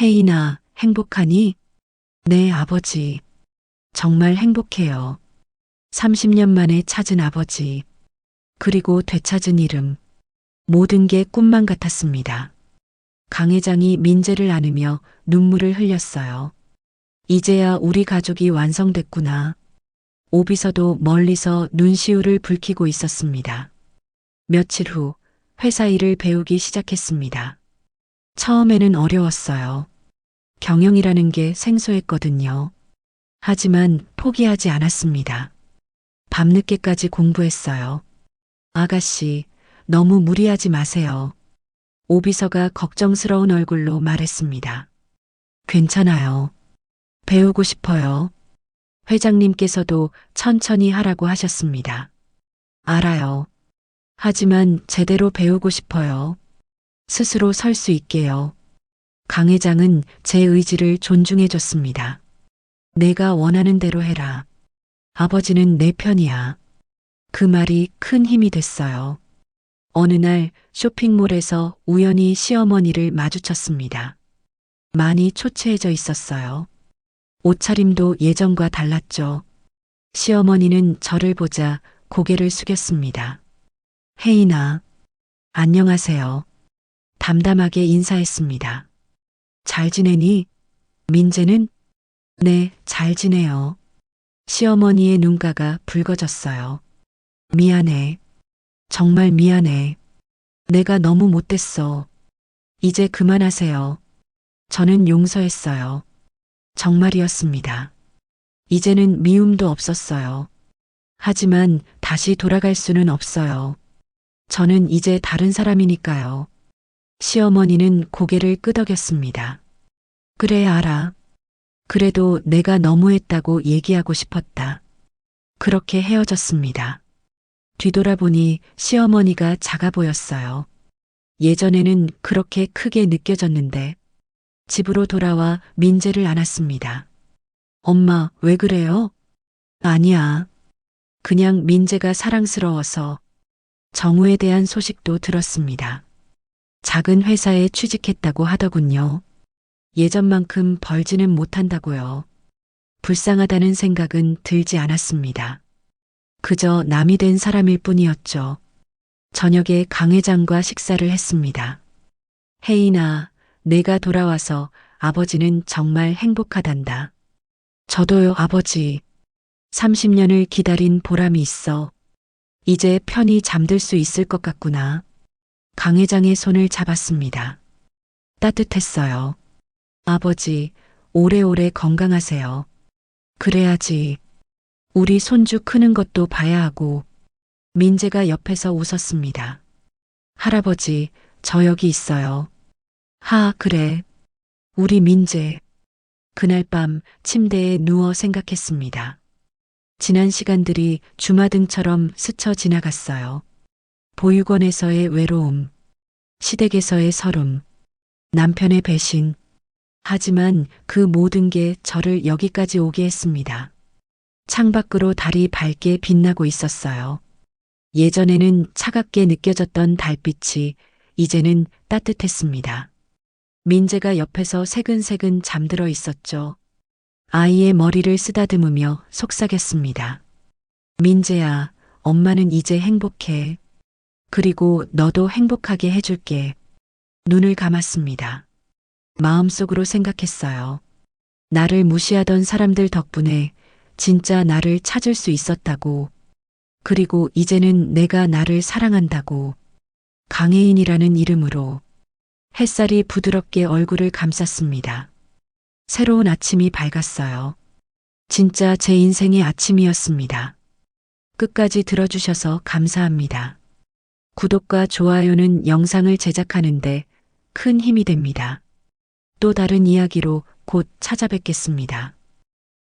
혜인아, 행복하니? 네, 아버지. 정말 행복해요. 30년 만에 찾은 아버지. 그리고 되찾은 이름. 모든 게 꿈만 같았습니다. 강 회장이 민재를 안으며 눈물을 흘렸어요. 이제야 우리 가족이 완성됐구나. 오비서도 멀리서 눈시울을 붉히고 있었습니다. 며칠 후 회사 일을 배우기 시작했습니다. 처음에는 어려웠어요. 경영이라는 게 생소했거든요. 하지만 포기하지 않았습니다. 밤늦게까지 공부했어요. 아가씨, 너무 무리하지 마세요. 오비서가 걱정스러운 얼굴로 말했습니다. 괜찮아요. 배우고 싶어요. 회장님께서도 천천히 하라고 하셨습니다. 알아요. 하지만 제대로 배우고 싶어요. 스스로 설 수 있게요. 강 회장은 제 의지를 존중해줬습니다. 내가 원하는 대로 해라. 아버지는 내 편이야. 그 말이 큰 힘이 됐어요. 어느 날 쇼핑몰에서 우연히 시어머니를 마주쳤습니다. 많이 초췌해져 있었어요. 옷차림도 예전과 달랐죠. 시어머니는 저를 보자 고개를 숙였습니다. 혜인아, 안녕하세요. 담담하게 인사했습니다. 잘 지내니? 민재는? 네, 잘 지내요. 시어머니의 눈가가 붉어졌어요. 미안해. 정말 미안해. 내가 너무 못됐어. 이제 그만하세요. 저는 용서했어요. 정말이었습니다. 이제는 미움도 없었어요. 하지만 다시 돌아갈 수는 없어요. 저는 이제 다른 사람이니까요. 시어머니는 고개를 끄덕였습니다. 그래, 알아. 그래도 내가 너무했다고 얘기하고 싶었다. 그렇게 헤어졌습니다. 뒤돌아보니 시어머니가 작아 보였어요. 예전에는 그렇게 크게 느껴졌는데 집으로 돌아와 민재를 안았습니다. 엄마, 왜 그래요? 아니야. 그냥 민재가 사랑스러워서. 정우에 대한 소식도 들었습니다. 작은 회사에 취직했다고 하더군요. 예전만큼 벌지는 못한다고요. 불쌍하다는 생각은 들지 않았습니다. 그저 남이 된 사람일 뿐이었죠. 저녁에 강 회장과 식사를 했습니다. 혜인아, 내가 돌아와서 아버지는 정말 행복하단다. 저도요, 아버지. 30년을 기다린 보람이 있어. 이제 편히 잠들 수 있을 것 같구나. 강 회장의 손을 잡았습니다. 따뜻했어요. 아버지, 오래오래 건강하세요. 그래야지. 우리 손주 크는 것도 봐야 하고. 민재가 옆에서 웃었습니다. 할아버지, 저 여기 있어요. 하, 그래. 우리 민재. 그날 밤 침대에 누워 생각했습니다. 지난 시간들이 주마등처럼 스쳐 지나갔어요. 보육원에서의 외로움, 시댁에서의 서름, 남편의 배신. 하지만 그 모든 게 저를 여기까지 오게 했습니다. 창밖으로 달이 밝게 빛나고 있었어요. 예전에는 차갑게 느껴졌던 달빛이 이제는 따뜻했습니다. 민재가 옆에서 새근새근 잠들어 있었죠. 아이의 머리를 쓰다듬으며 속삭였습니다. 민재야, 엄마는 이제 행복해. 그리고 너도 행복하게 해줄게. 눈을 감았습니다. 마음속으로 생각했어요. 나를 무시하던 사람들 덕분에 진짜 나를 찾을 수 있었다고. 그리고 이제는 내가 나를 사랑한다고. 강혜인이라는 이름으로. 햇살이 부드럽게 얼굴을 감쌌습니다. 새로운 아침이 밝았어요. 진짜 제 인생의 아침이었습니다. 끝까지 들어주셔서 감사합니다. 구독과 좋아요는 영상을 제작하는데 큰 힘이 됩니다. 또 다른 이야기로 곧 찾아뵙겠습니다.